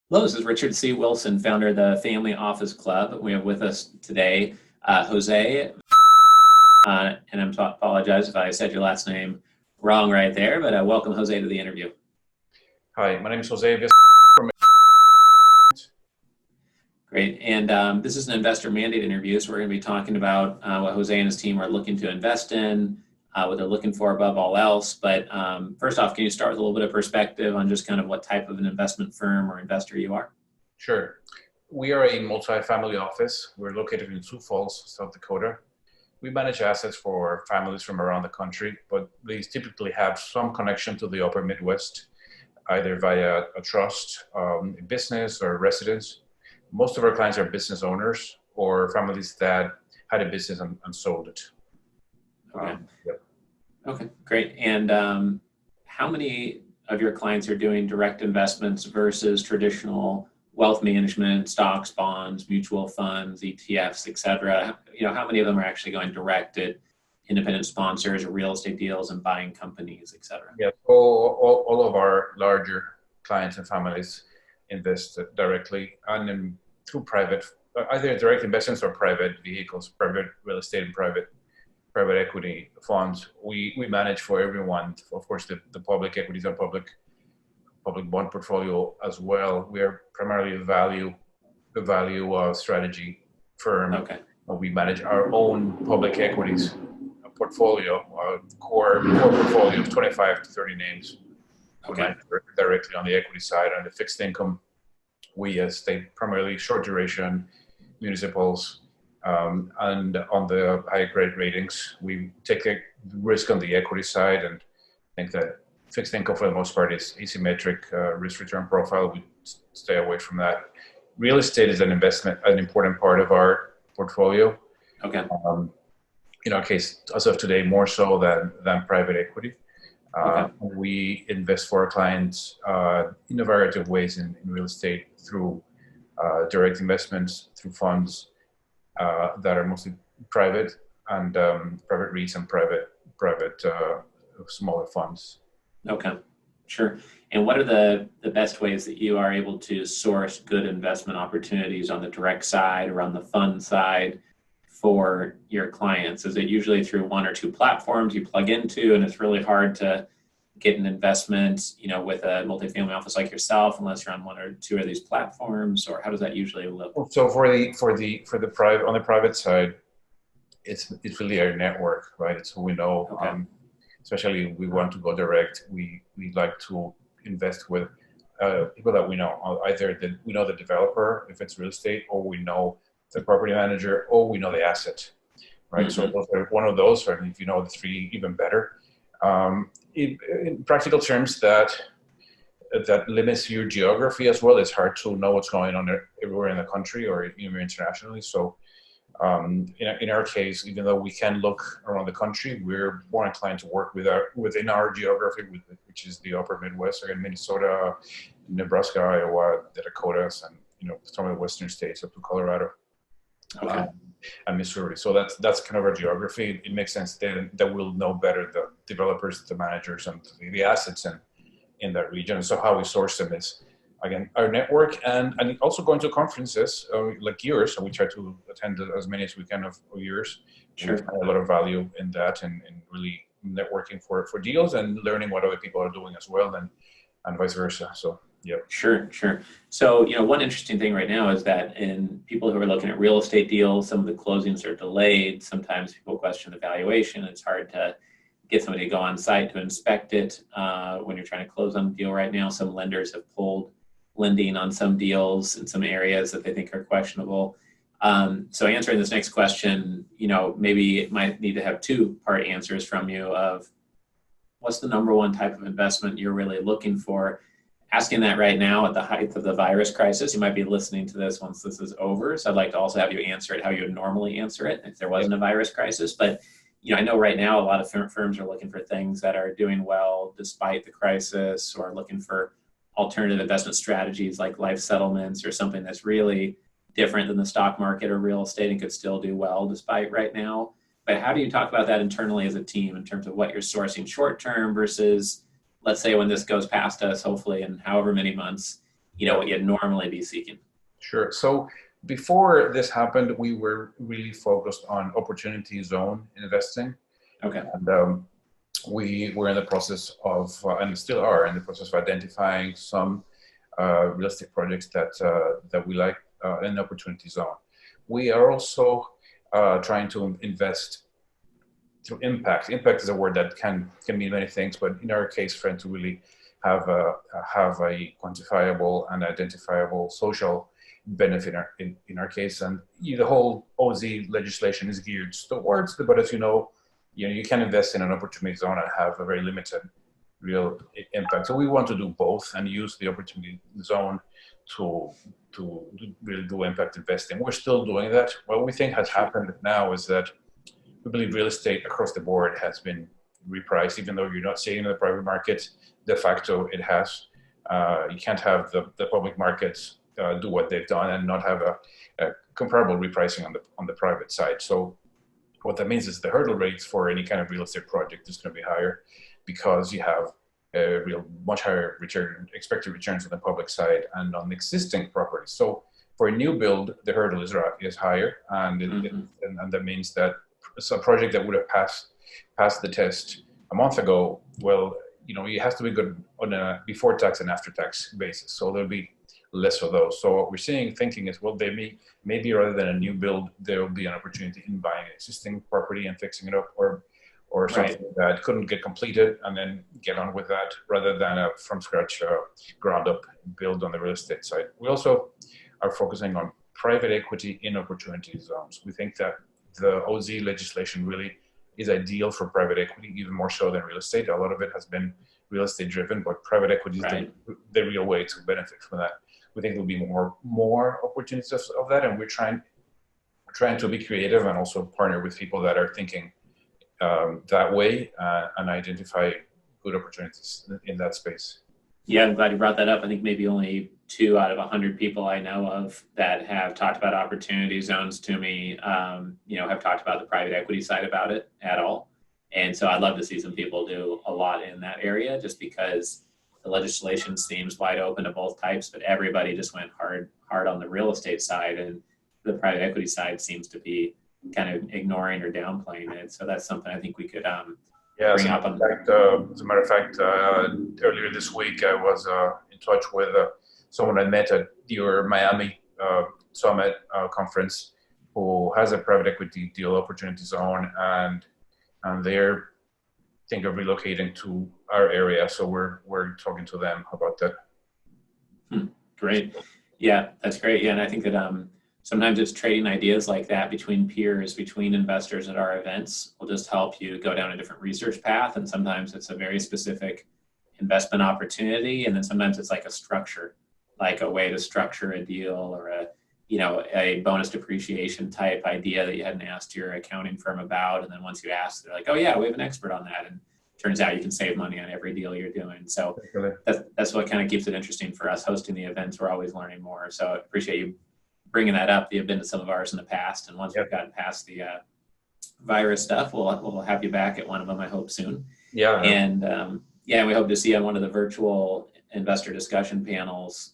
Hello, this is Richard C. Wilson, founder of the Family Office Club. We have with us today Jose, and apologize if I said your last name wrong right there, but welcome Jose to the interview. Hi, my name is Jose from. Great, and this is an investor mandate interview, so we're going to be talking about what Jose and his team are looking to invest in, what they're looking for above all else. But first off, can you start with a little bit of perspective on just kind of what type of an investment firm or investor you are? Sure. We are a multi-family office. We're located in Sioux Falls, South Dakota. We manage assets for families from around the country, but they typically have some connection to the upper Midwest, either via a trust, a business, or residence. Most of our clients are business owners or families that had a business and sold it. Okay. Yep. Okay, great. And how many of your clients are doing direct investments versus traditional wealth management, stocks, bonds, mutual funds, ETFs, et cetera? How many of them are actually going direct at independent sponsors or real estate deals and buying companies, et cetera? Yeah, all of our larger clients and families invest directly and through private, either direct investments or private vehicles, private real estate and private equity funds. We manage for everyone. Of course, the public equities and public bond portfolio as well. We are primarily a value strategy firm. Okay. We manage our own public equities portfolio, core portfolio of 25 to 30 names. We Okay. manage directly on the equity side. On the fixed income, we stay primarily short duration municipals. And on the high grade ratings, we take a risk on the equity side and think that fixed income for the most part is asymmetric risk return profile. We stay away from that. Real estate is an important part of our portfolio. Okay. In our case, as of today, more so than private equity. Okay. We invest for our clients in a variety of ways in real estate through direct investments, through funds that are mostly private and private REITs and private smaller funds. Okay. Sure. And what are the best ways that you are able to source good investment opportunities on the direct side or on the fund side for your clients? Is it usually through one or two platforms you plug into, and it's really hard to get an investment, with a multifamily office like yourself, unless you're on one or two of these platforms, or how does that usually look? So for the private, on the private side, it's really our network, right? It's who we know. Okay. Especially we want to go direct. We like to invest with people that we know. Either we know the developer, if it's real estate, or we know the property manager, or we know the asset, right? Mm-hmm. So one of those, or if you know the three, even better. In practical terms, that limits your geography as well. It's hard to know what's going on everywhere in the country or even internationally. So in our case, even though we can look around the country, we're more inclined to work within our geography, which is the upper Midwest, like in Minnesota, Nebraska, Iowa, the Dakotas, and some of the western states up to Colorado. Okay. And Missouri. So that's kind of our geography. It makes sense that we'll know better the developers, the managers, and the assets in that region. So how we source them is, again, our network and also going to conferences like yours. So we try to attend as many as we can of yours. Sure. We find a lot of value in that and really networking for deals and learning what other people are doing as well and vice versa. So, yeah. Sure. So, one interesting thing right now is that in people who are looking at real estate deals, some of the closings are delayed. Sometimes people question the valuation. It's hard to get somebody to go on site to inspect it when you're trying to close on a deal right now. Some lenders have pulled lending on some deals in some areas that they think are questionable. So answering this next question, maybe it might need to have two-part answers from you of what's the number one type of investment you're really looking for. Asking that right now at the height of the virus crisis. You might be listening to this once this is over. So I'd like to also have you answer it how you would normally answer it if there wasn't a virus crisis. But, I know right now a lot of firms are looking for things that are doing well despite the crisis, or looking for alternative investment strategies like life settlements or something that's really different than the stock market or real estate and could still do well despite right now. But how do you talk about that internally as a team in terms of what you're sourcing short term versus, let's say, when this goes past us, hopefully in however many months, what you'd normally be seeking. Sure. So before this happened, we were really focused on opportunity zone investing. Okay. And we were in the process of, and still are in the process of identifying some real estate projects that we like in the opportunity zone. We are also trying to invest through impact. Impact is a word that can mean many things, but in our case, trying to really have a quantifiable and identifiable social benefit in our case. And the whole OZ legislation is geared towards, but as you know, you can invest in an opportunity zone and have a very limited real impact. So we want to do both and use the opportunity zone to really do impact investing. We're still doing that. What we think has happened now is that we believe real estate across the board has been repriced, even though you're not seeing it in the private market. De facto, it has. You can't have the public markets do what they've done and not have a comparable repricing on the private side. So what that means is the hurdle rates for any kind of real estate project is going to be higher because you have a much higher expected returns on the public side and on existing properties. So for a new build, the hurdle is higher, and and that means that it's a project that would have passed the test a month ago. Well, it has to be good on a before tax and after tax basis. So there'll be less of those. So what we're thinking is, well, maybe rather than a new build, there will be an opportunity in buying an existing property and fixing it up, or something that couldn't get completed, and then get on with that rather than a from scratch ground up build on the real estate side. We also are focusing on private equity in opportunity zones. We think that the OZ legislation really is ideal for private equity, even more so than real estate. A lot of it has been real estate driven, but private equity is the real way to benefit from that. We think there'll be more opportunities of that, and we're trying to be creative and also partner with people that are thinking that way and identify good opportunities in that space. Yeah, I'm glad you brought that up. I think maybe only 2 out of 100 people I know of that have talked about opportunity zones to me, have talked about the private equity side about it at all. And so I'd love to see some people do a lot in that area, just because the legislation seems wide open to both types, but everybody just went hard on the real estate side, and the private equity side seems to be kind of ignoring or downplaying it. So that's something I think we could bring up. As a matter of fact, earlier this week I was in touch with someone I met at your Miami Summit conference who has a private equity deal opportunity zone, and they're think of relocating to our area. So we're talking to them about that. Great. Yeah, that's great. Yeah, and I think that sometimes it's trading ideas like that between peers, between investors at our events will just help you go down a different research path. And sometimes it's a very specific investment opportunity. And then sometimes it's like a structure, like a way to structure a deal, or a bonus depreciation type idea that you hadn't asked your accounting firm about. And then once you ask, they're like, oh yeah, we have an expert on that. And it turns out you can save money on every deal you're doing. So that's what kind of keeps it interesting for us hosting the events. We're always learning more. So I appreciate you bringing that up. You've been to some of ours in the past. And once we've gotten past the virus stuff, we'll have you back at one of them, I hope, soon. Yeah. And we hope to see you on one of the virtual investor discussion panels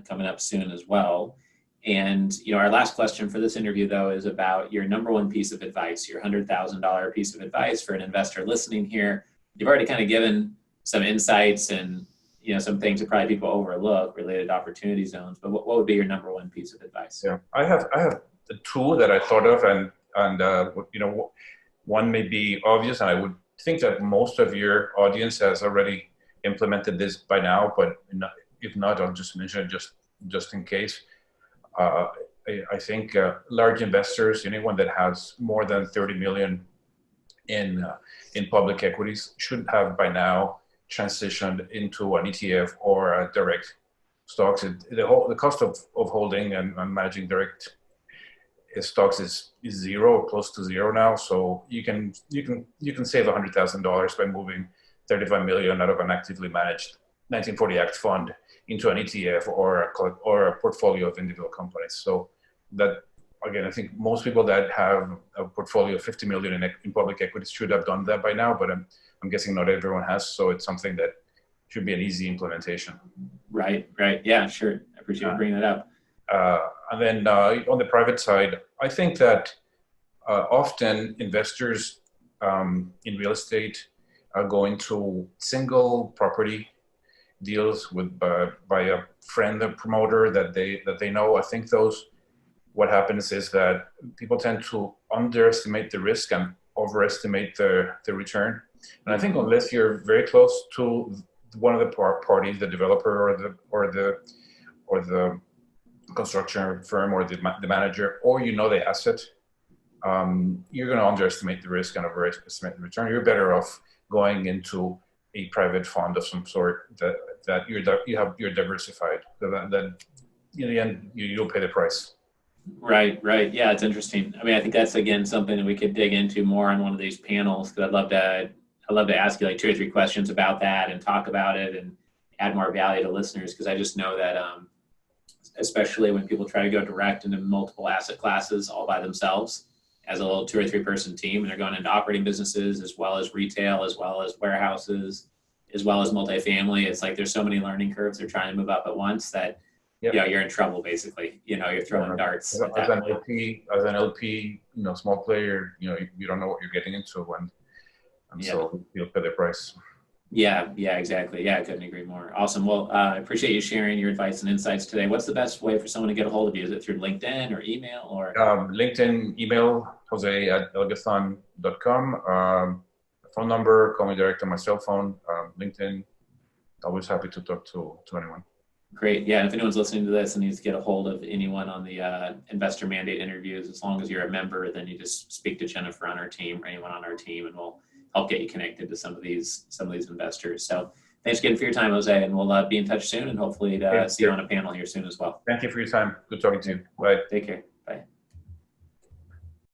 coming up soon as well. And our last question for this interview, though, is about your number one piece of advice, your $100,000 piece of advice for an investor listening here. You've already kind of given some insights and some things that probably people overlook related to opportunity zones. But what would be your number one piece of advice? Yeah, I have the two that I thought of, and one may be obvious, and I would think that most of your audience has already implemented this by now. But if not, I'll just mention it just in case. I think large investors, anyone that has more than 30 million in public equities, should have by now transitioned into an ETF or a direct stocks. The cost of holding and managing direct stocks is zero or close to zero now. So you can save $100,000 by moving 35 million out of an actively managed 1940 Act fund into an ETF or a portfolio of individual companies. So that, again, I think most people that have a portfolio of 50 million in public equities should have done that by now, but I'm guessing not everyone has. So it's something that should be an easy implementation. Right. Yeah, sure. appreciate you bringing that up. And then on the private side, I think that often investors in real estate go into single property deals with by a friend, a promoter that they know. I think what happens is that people tend to underestimate the risk and overestimate the return. And I think unless you're very close to one of the parties, the developer or the construction firm or the manager, or you know the asset, you're going to underestimate the risk and overestimate the return. You're better off going into a private fund of some sort that you're diversified. So that in the end you'll pay the price. Right. Yeah, it's interesting. I mean, I think that's again something that we could dig into more on one of these panels, because I'd love to ask you like 2 or 3 questions about that and talk about it and add more value to listeners, because I just know that especially when people try to go direct into multiple asset classes all by themselves as a little 2 or 3 person team, and they're going into operating businesses as well as retail, as well as warehouses, as well as multifamily. It's like there's so many learning curves they're trying to move up at once that you're in trouble basically. You're throwing darts. As an LP, small player, you don't know what you're getting into, and so you'll pay the price. Yeah, exactly. Yeah, I couldn't agree more. Awesome. Well, I appreciate you sharing your advice and insights today. What's the best way for someone to get a hold of you? Is it through LinkedIn or email or? LinkedIn, email, jose@elgathon.com. Phone number, call me direct on my cell phone. LinkedIn, always happy to talk to anyone. Great. Yeah. And if anyone's listening to this and needs to get a hold of anyone on the investor mandate interviews, as long as you're a member, then you just speak to Jennifer on our team or anyone on our team, and we'll help get you connected to some of these investors. So thanks again for your time, Jose, and we'll be in touch soon, and hopefully see you on a panel here soon as well. Thank you for your time. Good talking to you. Bye. Take care.